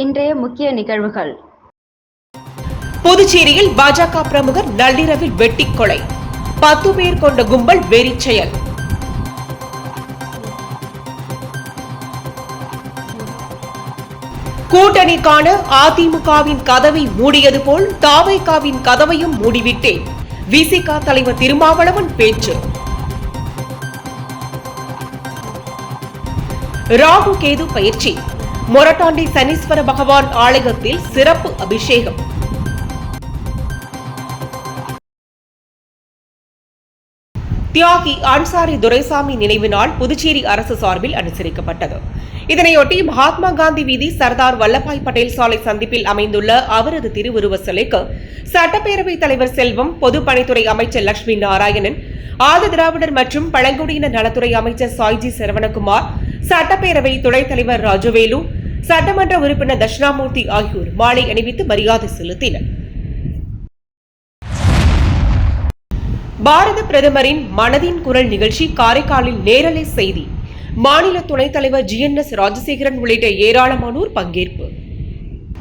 இன்றைய முக்கிய நிகழ்வுகள். புதுச்சேரியில் பாஜக பிரமுகர் நள்ளிரவில் வெட்டி கொலை, 10 பேர் கொண்ட கும்பல் வெறிச் செயல். கூட்டணிக்கான அதிமுகவின் கதவை மூடியது போல் தவேகாவின் கதவையும் மூடிவிட்டேன், விசிக தலைவர் திருமாவளவன் பேச்சு. ராகு கேது பயிற்சி, மொரட்டாண்டி சனீஸ்வர பகவான் ஆலயத்தில் சிறப்பு அபிஷேகம். தியாகி அன்சாரி துரைசாமி நினைவு நாள் புதுச்சேரி அரசு சார்பில் அனுசரிக்கப்பட்டது. இதனையொட்டி மகாத்மா காந்தி வீதி சர்தார் வல்லபாய் பட்டேல் சாலை சந்திப்பில் அமைந்துள்ள அவரது திருவுருவ சிலைக்கு சட்டப்பேரவைத் தலைவர் செல்வம், பொதுப்பணித்துறை அமைச்சர் லட்சுமி நாராயணன், ஆதி திராவிடர் மற்றும் பழங்குடியினர் நலத்துறை அமைச்சர் சாய்ஜி சரவணகுமார், சட்டப்பேரவை துணைத் தலைவர் ராஜவேலு, சட்டமன்ற உறுப்பினர் தட்சிணாமூர்த்தி ஆகியோர் மாலை அணிவித்து மரியாதை செலுத்தினர். பாரத பிரதமரின் மனதின் குரல் நிகழ்ச்சி காரைக்காலில் நேரலை செய்தி. மாநில துணைத் தலைவர் GNS ராஜசேகரன் உள்ளிட்ட ஏராளமானோர் பங்கேற்பு.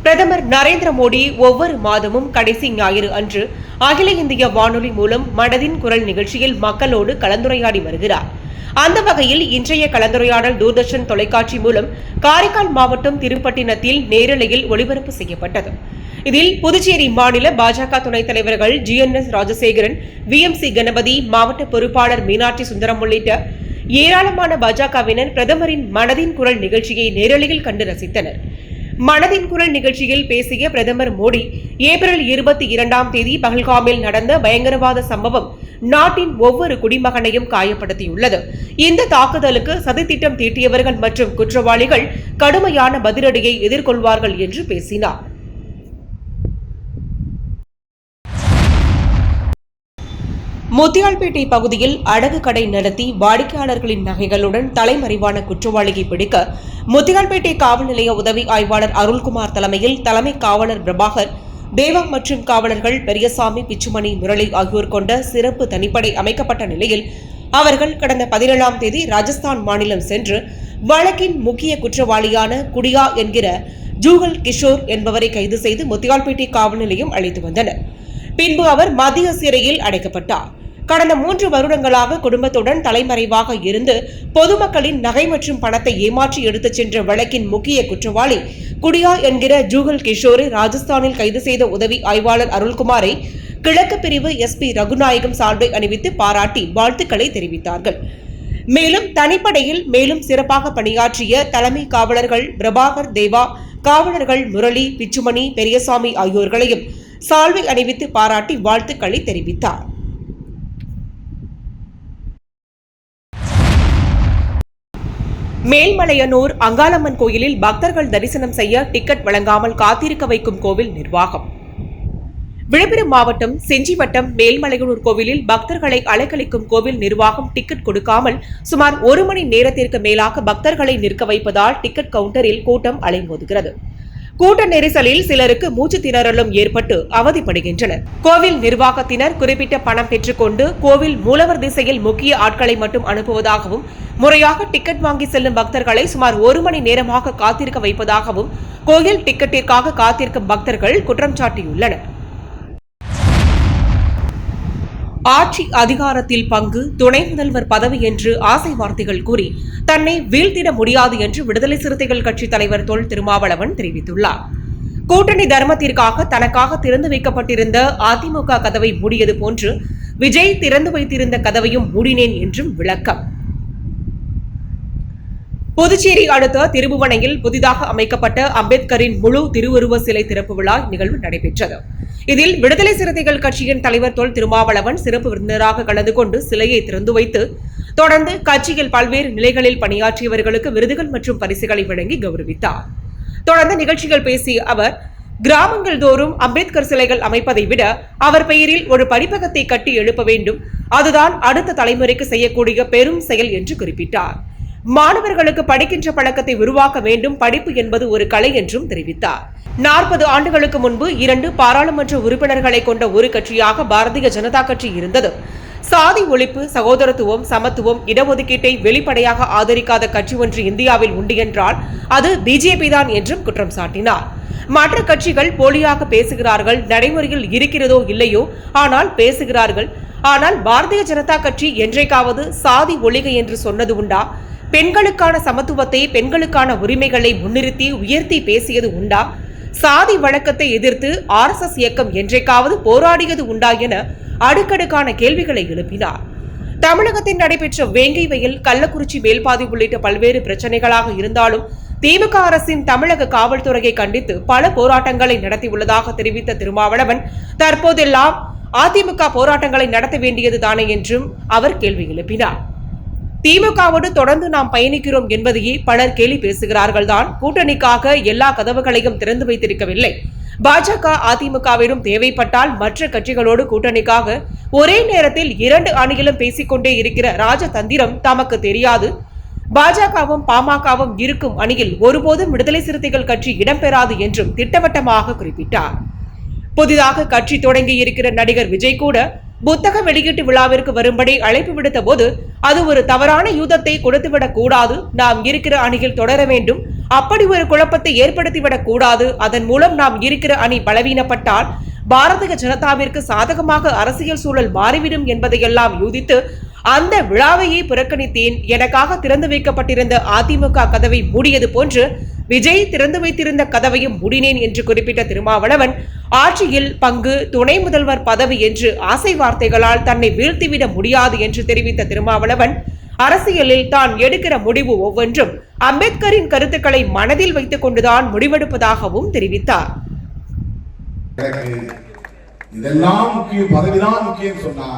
பிரதமர் நரேந்திர மோடி ஒவ்வொரு மாதமும் கடைசி ஞாயிறு அன்று அகில இந்திய வானொலி மூலம் மனதின் குரல் நிகழ்ச்சியில் மக்களோடு கலந்துரையாடி வருகிறார். அந்த வகையில் இன்றைய கலந்துரையாடல் தூர்தர்ஷன் தொலைக்காட்சி மூலம் காரைக்கால் மாவட்டம் திருப்பட்டினத்தில் நேரலையில் ஒளிபரப்பு செய்யப்பட்டது. இதில் புதுச்சேரி மாநில பாஜக துணைத் தலைவர்கள் GNS ராஜசேகரன், VMC கணபதி, மாவட்ட பொறுப்பாளர் மீனாட்சி சுந்தரம் உள்ளிட்ட ஏராளமான பாஜகவினர் பிரதமரின் மனதின் குரல் நிகழ்ச்சியை நேரலையில் கண்டு ரசித்தனர். மனதின் குரல் நிகழ்ச்சியில் பேசிய பிரதமர் மோடி, ஏப்ரல் 22ஆம் தேதி பஹல்காமில் நடந்த பயங்கரவாத சம்பவம் நாட்டின் ஒவ்வொரு குடிமகனையும் காயப்படுத்தியுள்ளது. இந்த தாக்குதலுக்கு சதித்திட்டம் தீட்டியவர்கள் மற்றும் குற்றவாளிகள் கடுமையான பதிலடியை எதிர்கொள்வார்கள் என்று பேசினார். முத்தியால்பேட்டை பகுதியில் அடகு கடை நடத்தி வாடிக்கையாளர்களின் நகைகளுடன் தலைமறைவான குற்றவாளியை பிடிக்க முத்தியால்பேட்டை காவல் நிலைய உதவி ஆய்வாளர் அருள்குமார் தலைமையில் தலைமை காவலர் பிரபாகர், தேவா மற்றும் காவலர்கள் பெரியசாமி, பிச்சுமணி, முரளி ஆகியோர் கொண்ட சிறப்பு தனிப்படை அமைக்கப்பட்ட நிலையில் அவர்கள் கடந்த 17ஆம் தேதி ராஜஸ்தான் மாநிலம் சென்று வழக்கின் முக்கிய குற்றவாளியான குடியா என்கிற ஜூகல் கிஷோர் என்பவரை கைது செய்து முத்தியால்பேட்டை காவல் நிலையம் அழைத்து வந்தனர். பின்பு அவர் மத்திய சிறையில் அடைக்கப்பட்டார். கடந்த 3 வருடங்களாக குடும்பத்துடன் தலைமறைவாக இருந்து பொதுமக்களின் நகை மற்றும் பணத்தை ஏமாற்றி எடுத்துச் சென்ற வழக்கின் முக்கிய குற்றவாளி குடியா என்கிற ஜூகல் கிஷோரை ராஜஸ்தானில் கைது செய்த உதவி ஆய்வாளர் அருள்குமாரை கிழக்கு பிரிவு SP ரகுநாயகம் சால்வை அணிவித்து பாராட்டி வாழ்த்துக்களை தெரிவித்தார்கள். மேலும் தனிப்படையில் மேலும் சிறப்பாக பணியாற்றிய தலைமை காவலர்கள் பிரபாகர், தேவா, காவலர்கள் முரளி, பிச்சுமணி, பெரியசாமி ஆகியோர்களையும் சால்வை அணிவித்து பாராட்டி வாழ்த்துக்களை தெரிவித்தார். மேல்மலையனூர் அங்காளம்மன் கோயிலில் பக்தர்கள் தரிசனம் செய்ய டிக்கெட் வழங்காமல் காத்திருக்க வைக்கும் கோவில் நிர்வாகம். விழுப்புரம் மாவட்டம் செஞ்சி வட்டம் மேல்மலையனூர் கோவிலில் பக்தர்களை அலைக்கழிக்கும் கோவில் நிர்வாகம் டிக்கெட் கொடுக்காமல் சுமார் 1 மணி நேரத்திற்கு மேலாக பக்தர்களை நிற்க வைப்பதால் டிக்கெட் கவுண்டரில் கூட்டம் அலைமோதுகிறது. கூட்ட நெரிசலில் சிலருக்கு மூச்சு திணறலும் ஏற்பட்டு அவதிப்படுகின்றனர். கோவில் நிர்வாகத்தினர் குறிப்பிட்ட பணம் பெற்றுக்கொண்டு கோவில் மூலவர் திசையில் முக்கிய ஆட்களை மட்டும் அனுப்புவதாகவும், முறையாக டிக்கெட் வாங்கி செல்லும் பக்தர்களை சுமார் 1 மணி நேரமாக காத்திருக்க வைப்பதாகவும் கோயில் டிக்கெட்டிற்காக காத்திருக்கும் பக்தர்கள் குற்றம் சாட்டியுள்ளனர். ஆட்சி அதிகாரத்தில் பங்கு, துணை முதல்வர் பதவி என்று ஆசை வார்த்தைகள் கூறி தன்னை வீழ்த்திட முடியாது என்று விடுதலை சிறுத்தைகள் கட்சி தலைவர் தொல் திருமாவளவன் தெரிவித்துள்ளார். கூட்டணி தர்மத்திற்காக தனக்காக திறந்து வைக்கப்பட்டிருந்த அதிமுக கதவை மூடியது போன்று விஜய் திறந்து வைத்திருந்த கதவையும் மூடினேன் என்றும் விளக்கம். புதுச்சேரி அடுத்த திருபுவனையில் புதிதாக அமைக்கப்பட்ட அம்பேத்கரின் முழு திருவுருவ சிலை திறப்பு விழா நிகழ்வு நடைபெற்றது. இதில் விடுதலை சிறுத்தைகள் கட்சியின் தலைவர் தொல் திருமாவளவன் சிறப்பு விருந்தினராக கலந்து கொண்டு சிலையை திறந்து வைத்து தொடர்ந்து கட்சியில் பல்வேறு நிலைகளில் பணியாற்றியவர்களுக்கு விருதுகள் மற்றும் பரிசுகளை வழங்கி கௌரவித்தார். தொடர்ந்து நிகழ்ச்சிகள் பேசிய அவர், கிராமங்கள் தோறும் அம்பேத்கர் சிலைகள் அமைப்பதை விட அவர் பெயரில் ஒரு படிப்பகத்தை கட்டி எழுப்ப வேண்டும், அதுதான் அடுத்த தலைமுறைக்கு செய்யக்கூடிய பெரும் செயல் என்று குறிப்பிட்டார். மாணவர்களுக்கு படிக்கின்ற பழக்கத்தை உருவாக்க வேண்டும், படிப்பு என்பது ஒரு கலை என்றும் தெரிவித்தார். 40 ஆண்டுகளுக்கு முன்பு 2 பாராளுமன்ற உறுப்பினர்களை கொண்ட ஒரு கட்சியாக பாரதிய ஜனதா கட்சி இருந்தது. சாதி ஒழிப்பு, சகோதரத்துவம், சமத்துவம், இடஒதுக்கீட்டை வெளிப்படையாக ஆதரிக்காத கட்சி ஒன்று இந்தியாவில் உண்டு என்றால் அது பிஜேபி தான் என்றும் குற்றம் சாட்டினார். மற்ற கட்சிகள் போலியாக பேசுகிறார்கள், நடைமுறையில் இருக்கிறதோ இல்லையோ, ஆனால் பேசுகிறார்கள். ஆனால் பாரதிய ஜனதா கட்சி என்றைக்காவது சாதி ஒழிக என்று சொன்னது உண்டா? பெண்களுக்கான சமத்துவத்தை, பெண்களுக்கான உரிமைகளை முன்னிறுத்தி உயர்த்தி பேசியது உண்டா? சாதி வழக்கத்தை எதிர்த்து RSS இயக்கம் என்றைக்காவது போராடியது உண்டா என அடுக்கடுக்கான கேள்விகளை எழுப்பினார். தமிழகத்தில் நடைபெற்ற வேங்கை வயல், கள்ளக்குறிச்சி மேல்பாதி உள்ளிட்ட பல்வேறு பிரச்சனைகளாக இருந்தாலும் திமுக அரசின் தமிழக காவல்துறையை கண்டித்து பல போராட்டங்களை நடத்தியுள்ளதாக தெரிவித்த திருமாவளவன், தற்போதெல்லாம் அதிமுக போராட்டங்களை நடத்த வேண்டியதுதானே என்றும் அவர் கேள்வி எழுப்பினார். திமுகவோடு தொடர்ந்து நாம் பயணிக்கிறோம் என்பதையே பலர் கேலி பேசுகிறார்கள் தான். கூட்டணிக்காக எல்லா கதவுகளையும் திறந்து வைத்திருக்கவில்லை. பாஜக அதிமுகவிடம் தேவைப்பட்டால் மற்ற கட்சிகளோடு கூட்டணிக்காக ஒரே நேரத்தில் 2 அணிகளும் பேசிக்கொண்டே இருக்கிற ராஜதந்திரம் தமக்கு தெரியாது. பாஜகவும் பாமகவும் இருக்கும் அணியில் ஒருபோதும் விடுதலை சிறுத்தைகள் கட்சி இடம்பெறாது என்றும் திட்டவட்டமாக குறிப்பிட்டார். புதிதாக கட்சி தொடங்கி இருக்கிற நடிகர் விஜய் கூட புத்தக வெளியீட்டு விழாவிற்கு வரும்படி அழைப்பு விடுத்த போது அது ஒரு தவறான யூதத்தை கொடுத்துவிடக் கூடாது, நாம் இருக்கிற அணியில் தொடர வேண்டும், அப்படி ஒரு குழப்பத்தை ஏற்படுத்திவிடக் கூடாது, அதன் மூலம் நாம் இருக்கிற அணி பலவீனப்பட்டால் பாரதிய ஜனதாவிற்கு சாதகமாக அரசியல் சூழல் மாறிவிடும் என்பதையெல்லாம் யூகித்து அந்த விழாவையே புறக்கணித்தேன். எனக்காக திறந்து வைக்கப்பட்டிருந்த அதிமுக கதவை மூடியது போன்று விஜய் திறந்து வைத்திருந்த கதவையும் மூடினேன் என்று குறிப்பிட்ட திருமாவளவன், ஆட்சியில் பங்கு, துணை முதல்வர் பதவி என்று ஆசை வார்த்தைகளால் தன்னை வீழ்த்திவிட முடியாது என்று தெரிவித்த திருமாவளவன், அரசியலில் தான் எடுக்கிற முடிவு ஒவ்வொன்றும் அம்பேத்கரின் கருத்துக்களை மனதில் வைத்துக் கொண்டுதான் முடிவெடுப்பதாகவும் தெரிவித்தார். இதெல்லாம் முக்கியம், பதவிதான் முக்கியம் சொன்னா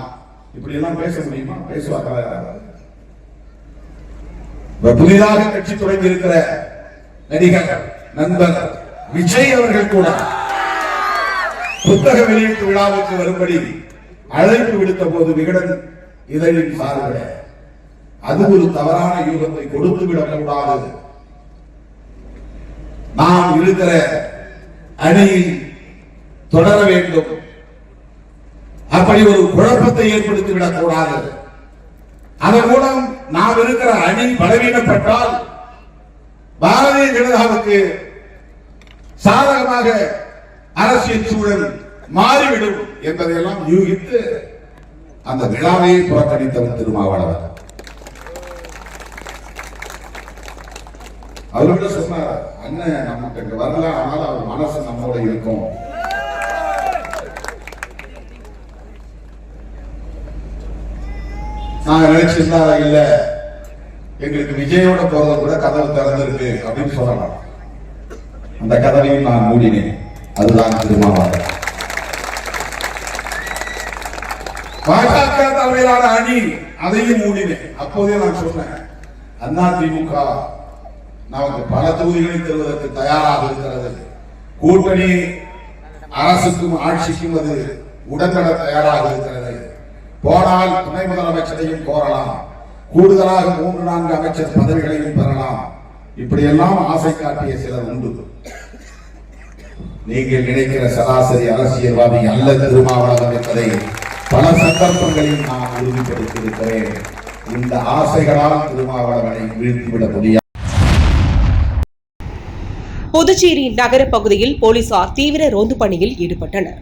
இப்படி எல்லாம் பேச முடியுமா? பேசுவாங்க. புதிதாக கட்சி தொடங்கி இருக்கிற நடிகர் நண்பர் விஜய் அவர்கள் கூட புத்தக வெளியீட்டு விழாவுக்கு வரும்படி அழைப்பு விடுத்த போது விகடன் இதழின் சார்பில் அது ஒரு தவறான யூகத்தை கொடுத்து விடக்கூடாது, நாம் இருக்கிற அணியில் தொடர வேண்டும், அப்படி ஒரு குழப்பத்தை ஏற்படுத்திவிடக் கூடாது, அதன் மூலம் நாம் இருக்கிற அணி பலவீனப்பட்டால் பாரதிய ஜனதாவுக்கு சாதகமாக அரசியல் சூழல் மாறிவிடும் என்பதையெல்லாம் யூகித்து அந்த விழாவை புறக்கணித்தவர் திருமாவளவன். அவர்கிட்ட சொன்னார், அண்ணன் நமக்கு வரல, ஆனால் அவர் மனசு நம்மோட இருக்கும். நாங்க நினைச்சிருந்தா இல்ல, எங்களுக்கு விஜயோட போறது கூட கதவு திறந்திருக்கு அப்படின்னு சொல்லலாம். அந்த கதவையும் நான் மூடினேன். அதுதான் திருமாவளவன். பாஜக தலைமையிலான அணி, அதையும் மூடினேன். அப்போதே நான் சொன்னேன், அதிமுக நமக்கு பல தொகுதிகளை தருவதற்கு தயாராக இருக்கிறது, கூட்டணி அரசுக்கும் ஆட்சிக்கும் அது உடன்பட தயாராக இருக்கிறது, போனால் துணை முதலமைச்சரையும் கோரலாம், கூடுதலாக 3-4 அமைச்சர் பதவிகளையும் பெறலாம், இப்படியெல்லாம் ஆசை காட்டிய சிலர் உண்டு. நீங்கள் நினைக்கிற சராசரி அரசியல்வாதி அல்ல திருமாவளவன் என்பதை பல சந்தர்ப்பங்களில் நான் உறுதிப்படுத்தியிருக்கிறேன். இந்த ஆசைகளால் திருமாவளவனை வீழ்த்திவிட முடியாது. புதுச்சேரி நகர பகுதியில் போலீசார் தீவிர ரோந்து பணியில் ஈடுபட்டனர்.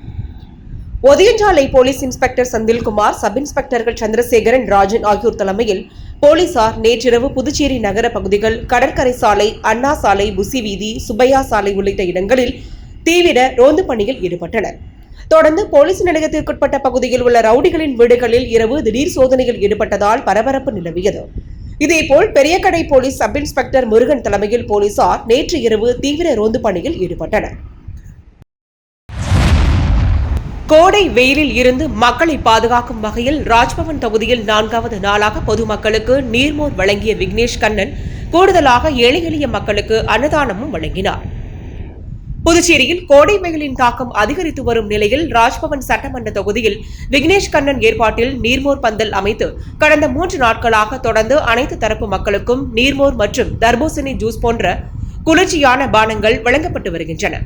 Othiyanchalai police inspector Senthilkumar, sub இன்ஸ்பெக்டர்கள் சந்திரசேகரன், ராஜன் ஆகியோர் தலைமையில் போலீசார் நேற்றிரவு புதுச்சேரி நகர பகுதிகள், கடற்கரை சாலை, அண்ணா சாலை, புசி வீதி, சுப்பையா சாலை உள்ளிட்ட இடங்களில் தீவிர ரோந்து பணியில் ஈடுபட்டனர். தொடர்ந்து போலீஸ் நிலையத்திற்குட்பட்ட பகுதியில் உள்ள ரவுடிகளின் வீடுகளில் இரவு திடீர் சோதனையில் ஈடுபட்டதால் பரபரப்பு நிலவியது. இதேபோல் Periyakadai police sub inspector Murugan தலைமையில் போலீசார் நேற்று இரவு தீவிர ரோந்து பணியில் ஈடுபட்டனர். கோடை வெயிலில் இருந்து மக்களை பாதுகாக்கும் வகையில் ராஜ்பவன் தொகுதியில் 4வது நாளாக பொதுமக்களுக்கு நீர்மோர் வழங்கிய விக்னேஷ் கண்ணன் கூடுதலாக ஏழை எளிய மக்களுக்கு அன்னதானமும் வழங்கினார். புதுச்சேரியில் கோடை வெயிலின் தாக்கம் அதிகரித்து வரும் நிலையில் ராஜ்பவன் சட்டமன்ற தொகுதியில் விக்னேஷ் கண்ணன் ஏற்பாட்டில் நீர்மோர் பந்தல் அமைத்து கடந்த 3 நாட்களாக தொடர்ந்து அனைத்து தரப்பு மக்களுக்கும் நீர்மோர் மற்றும் தர்பூசணி ஜூஸ் போன்ற குளிர்ச்சியான பானங்கள் வழங்கப்பட்டு வருகின்றன.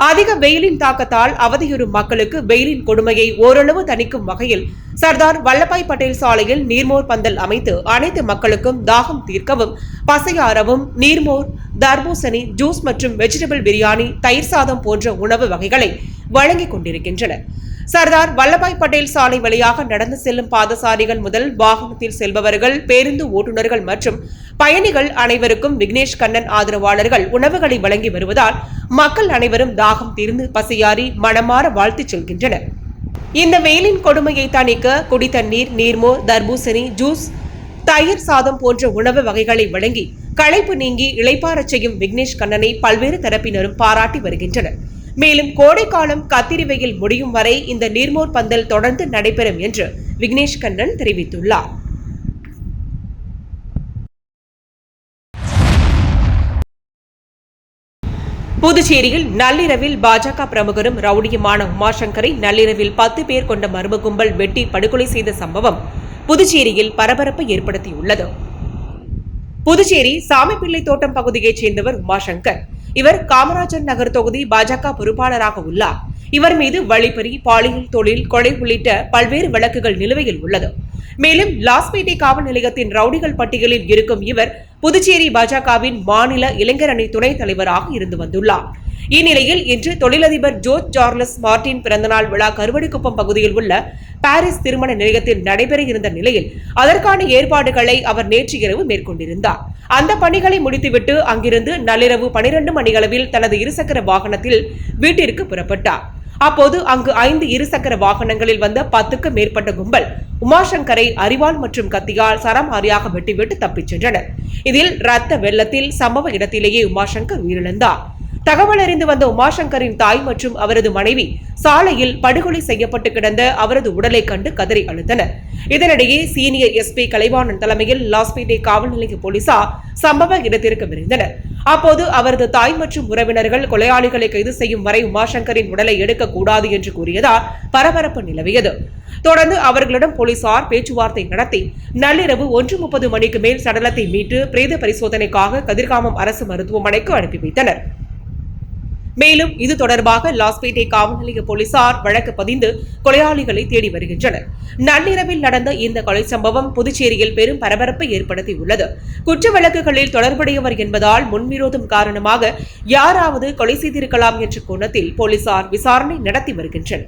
அதிக வெயிலின் தாக்கத்தால் அவதியுறும் மக்களுக்கு வெயிலின் கொடுமையை ஓரளவு தணிக்கும் வகையில் சர்தார் வல்லபாய் பட்டேல் சாலையில் நீர்மோர் பந்தல் அமைத்து அனைத்து மக்களுக்கும் தாகம் தீர்க்கவும், பசையாறவும் நீர்மோர், தர்பூசணி ஜூஸ் மற்றும் வெஜிடபிள் பிரியாணி, தயிர் சாதம் போன்ற உணவு வகைகளை வழங்கிக் கொண்டிருக்கின்றனர். சர்தார் வல்லபாய் பட்டேல் சாலை வழியாக நடந்து செல்லும் பாதசாரிகள் முதல் வாகனத்தில் செல்பவர்கள், பேருந்து ஓட்டுநர்கள் மற்றும் பயணிகள் அனைவருக்கும் விக்னேஷ் கண்ணன் ஆதரவாளர்கள் உணவுகளை வழங்கி வருவதால் மக்கள் அனைவரும் தாகம் தீர்ந்து பசியாறி மனமாற வாழ்த்துச் செல்கின்றனர். இந்த வெயிலின் கொடுமையை தணிக்க குடித்தண்ணீர், நீர்மோர், தர்பூசணி ஜூஸ், தயிர் சாதம் போன்ற உணவு வகைகளை வழங்கி களைப்பு நீங்கி இளைப்பாறச் செய்யும் விக்னேஷ் கண்ணனை பல்வேறு தரப்பினரும் பாராட்டி வருகின்றனர். மேலும் கோடைக்காலம் கத்திரி வெயில் முடியும் வரை இந்த நீர்மோர் பந்தல் தொடர்ந்து நடைபெறும் என்று விக்னேஷ் கண்ணன் தெரிவித்துள்ளார். புதுச்சேரியில் நள்ளிரவில் பாஜக பிரமுகரும் ரவுடியுமான உமாசங்கரை நள்ளிரவில் 10 பேர் கொண்ட மர்ம கும்பல் வெட்டி படுகொலை செய்த சம்பவம் புதுச்சேரியில் பரபரப்பை ஏற்படுத்தியுள்ளது. புதுச்சேரி சாமிப்பிள்ளை தோட்டம் பகுதியைச் சேர்ந்தவர் உமாசங்கர். இவர் காமராஜர் நகர் தொகுதி பாஜக பொறுப்பாளராக உள்ளார். இவர் மீது வழிப்பறி, பாலியல் தொழில், கொலை உள்ளிட்ட பல்வேறு வழக்குகள் நிலுவையில் உள்ளது. மேலும் லாஸ்பேட்டை காவல் நிலையத்தின் ரவுடிகள் பட்டியலில் இருக்கும் இவர் புதுச்சேரி பாஜகவின் மாநில இளைஞர் அணி துணைத் தலைவராக இருந்து வந்துள்ளார். இந்நிலையில் இன்று தொழிலதிபர் ஜோர்ஜ் சார்லஸ் மார்டின் பிறந்தநாள் விழா கருவடிக்குப்பம் பகுதியில் உள்ள பாரிஸ் திருமண நிலையத்தில் நடைபெற இருந்த நிலையில் அதற்கான ஏற்பாடுகளை அவர் நேற்று இரவு மேற்கொண்டிருந்தார். அந்த பணிகளை முடித்துவிட்டு அங்கிருந்து நள்ளிரவு 12 மணியளவில் தனது இருசக்கர வாகனத்தில் வீட்டிற்கு புறப்பட்டார். அப்போது அங்கு 5 இருசக்கர வாகனங்களில் வந்த 10க்கும் மேற்பட்ட கும்பல் உமாசங்கரை அரிவாள் மற்றும் கத்தியால் சரமாரியாக வெட்டிவிட்டு தப்பிச் சென்றனர். இதில் ரத்த வெள்ளத்தில் சம்பவ இடத்திலேயே உமாசங்கர் உயிரிழந்தார். தகவல் அறிந்து வந்த உமாசங்கரின் தாய் மற்றும் அவரது மனைவி சாலையில் படுகொலை செய்யப்பட்டு கிடந்த அவரது உடலை கண்டு கதறி அழுத்தனர். இதனிடையே சீனியர் எஸ்பி கலைவாணன் தலைமையில் லாஸ்பேட்டை காவல் நிலைய போலீசார் சம்பவ இடத்திற்கு விரைந்தனர். அப்போது அவரது தாய் மற்றும் உறவினர்கள் கொலையாளிகளை கைது செய்யும் வரை உமாசங்கரின் உடலை எடுக்கக்கூடாது என்று கூறியதால் பரபரப்பு நிலவியது. தொடர்ந்து அவர்களிடம் போலீசார் பேச்சுவார்த்தை நடத்தி நள்ளிரவு 1:30 மணிக்கு மேல் சடலத்தை மீட்டு பிரேத பரிசோதனைக்காக கதிர்காமம் அரசு மருத்துவமனைக்கு அனுப்பி வைத்தனர். மேலும் இது தொடர்பாக லாஸ்பேட்டை காவல் நிலைய போலீசார் வழக்கு பதிந்து கொலையாளிகளை தேடி வருகின்றனர். நள்ளிரவில் நடந்த இந்த கொலை சம்பவம் புதுச்சேரியில் பெரும் பரபரப்பை ஏற்படுத்தியுள்ளது. குற்ற வழக்குகளில் தொடர்புடையவர் என்பதால் முன்விரோதம் காரணமாக யாராவது கொலை செய்திருக்கலாம் என்ற கோணத்தில் போலீசார் விசாரணை நடத்தி வருகின்றனர்.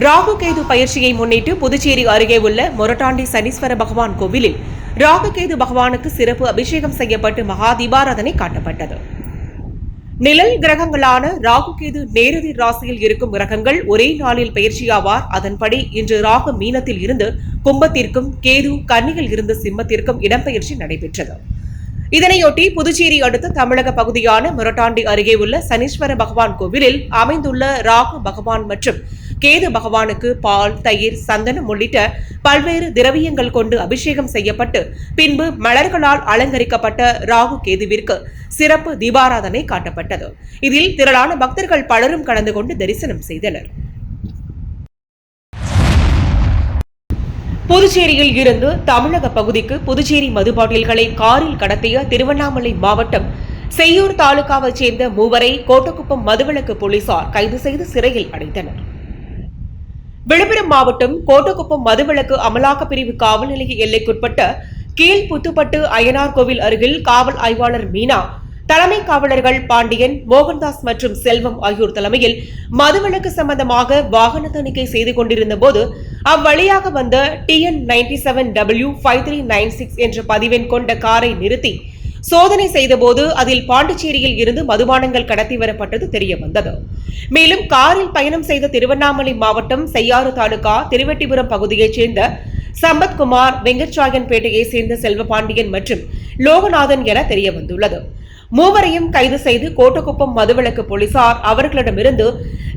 ராகு கேது பயிற்சியை முன்னிட்டு புதுச்சேரி அருகே உள்ள மொரட்டாண்டி சனீஸ்வர பகவான் கோவிலில் ராகு கேது பகவானுக்கு சிறப்பு அபிஷேகம் செய்யப்பட்டு மகா தீபாராதனை காட்டப்பட்டது. நிழல் கிரகங்களான ராகு கேது நேரெதிர் ராசியில் இருக்கும் கிரகங்கள் ஒரே நாளில் பயிற்சியாவார். அதன்படி இன்று ராகு மீனத்தில் இருந்து கும்பத்திற்கும், கேது கன்னியில் இருந்து சிம்மத்திற்கும் இடம்பெயர்ச்சி நடைபெற்றது. இதனையொட்டி புதுச்சேரி அடுத்த தமிழக பகுதியான மொரட்டாண்டி அருகே உள்ள சனீஸ்வர பகவான் கோவிலில் அமைந்துள்ள ராகு பகவான் மற்றும் கேது பகவானுக்கு பால், தயிர், சந்தனம் உள்ளிட்ட பல்வேறு திரவியங்கள் கொண்டு அபிஷேகம் செய்யப்பட்டு பின்பு மலர்களால் அலங்கரிக்கப்பட்ட ராகு கேதுவிற்கு சிறப்பு தீபாராதனை காட்டப்பட்டது. இதில் திரளான பக்தர்கள் பலரும் கலந்து கொண்டு தரிசனம் செய்தனர். புதுச்சேரியில் இருந்து தமிழக பகுதிக்கு புதுச்சேரி மதுபாட்டில்களை காரில் கடத்திய திருவண்ணாமலை மாவட்டம் செய்யூர் தாலுகாவைச் சேர்ந்த 3 கோட்டக்குப்பம் மதுவிலக்கு போலீசார் கைது செய்து சிறையில் அடைத்தனர். விழுப்புரம் மாவட்டம் கோட்டக்குப்பம் மதுவிலக்கு அமலாக்க பிரிவு காவல் நிலைய எல்லைக்குட்பட்ட கீழ்புத்துப்பட்டு அய்யனார் கோவில் அருகில் காவல் ஆய்வாளர் மீனா, தலைமை காவலர்கள் பாண்டியன், மோகன்தாஸ் மற்றும் செல்வம் ஆகியோர் தலைமையில் மதுவிலக்கு சம்பந்தமாக வாகன தணிக்கை செய்து கொண்டிருந்த போது அவ்வழியாக வந்த TN97W5396 என்ற பதிவெண் கொண்ட காரை நிறுத்தி சோதனை செய்தபோது அதில் பாண்டிச்சேரியில் இருந்து மதுபானங்கள் கடத்தி வரப்பட்டது தெரியவந்தது. மேலும் காரில் பயணம் செய்த திருவண்ணாமலை மாவட்டம் செய்யாறு தாலுகா திருவெட்டிபுரம் பகுதியைச் சேர்ந்த சம்பத்குமார், வெங்கட்ராயன்பேட்டையைச் சேர்ந்த செல்வபாண்டியன் மற்றும் லோகநாதன் என தெரியவந்துள்ளது. 3 கைது செய்து கோட்டக்குப்பம் மதுவிலக்கு போலீசார் அவர்களிடமிருந்து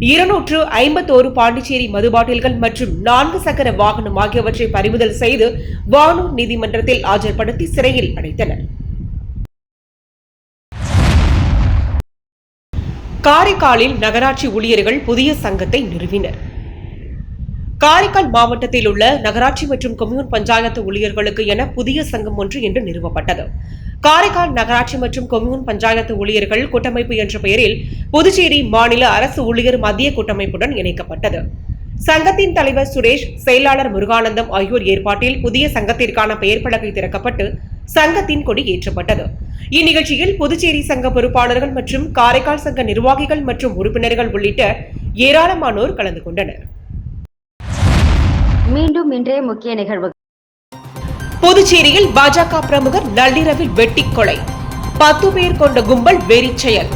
251 பாண்டிச்சேரி மதுபாட்டில்கள் மற்றும் 4 சக்கர வாகனம் ஆகியவற்றை பறிமுதல் செய்து வானூர் நீதிமன்றத்தில் ஆஜர்படுத்தி சிறையில் அடைத்தனர். காரைக்காலில் நகராட்சி ஊழியர்கள் புதிய சங்கத்தை நிறுவினர். காரைக்கால் மாவட்டத்தில் உள்ள நகராட்சி மற்றும் கொம்யூன் பஞ்சாயத்து ஊழியர்களுக்கு என புதிய சங்கம் ஒன்று இன்று நிறுவப்பட்டது. காரைக்கால் நகராட்சி மற்றும் கொம்யூன் பஞ்சாயத்து ஊழியர்கள் கூட்டமைப்பு என்ற பெயரில் புதுச்சேரி மாநில அரசு ஊழியர் மத்திய கூட்டமைப்புடன் இணைக்கப்பட்டது. சங்கத்தின் தலைவர் சுரேஷ், செயலாளர் முருகானந்தம் ஆகியோர் ஏற்பாட்டில் புதிய சங்கத்திற்கான பெயர் பலகை திறக்கப்பட்டு சங்கத்தின் கொடி ஏற்றப்பட்டது. இந்நிகழ்ச்சியில் புதுச்சேரி சங்க பொறுப்பாளர்கள் மற்றும் காரைக்கால் சங்க நிர்வாகிகள் மற்றும் உறுப்பினர்கள் உள்ளிட்ட ஏராளமானோர் கலந்து கொண்டனர். மீண்டும் இன்றைய முக்கிய நிகழ்வு. புதுச்சேரியில் பாஜக பிரமுகர் நள்ளிரவில் வெட்டி கொலை, 10 பேர் கொண்ட கும்பல் வெறி செயல்.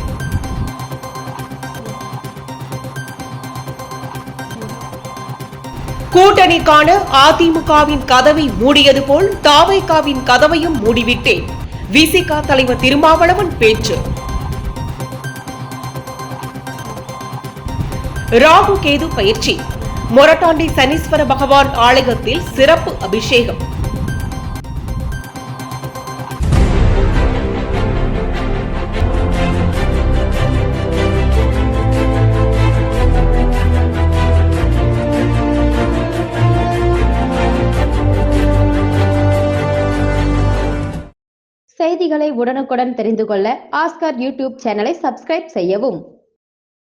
கூட்டணிக்கான அதிமுகவின் கதவை மூடியது போல் தவேகாவின் கதவையும் மூடிவிட்டேன், விசிக தலைவர் திருமாவளவன் பேச்சு. ராகு கேது பயிற்சி, மொரட்டாண்டி சனீஸ்வர பகவான் ஆலயத்தில் சிறப்பு அபிஷேகம். செய்திகளை உடனுக்குடன் தெரிந்து கொள்ள ஆஸ்கார் யூடியூப் சேனலை சப்ஸ்கிரைப் செய்யவும்.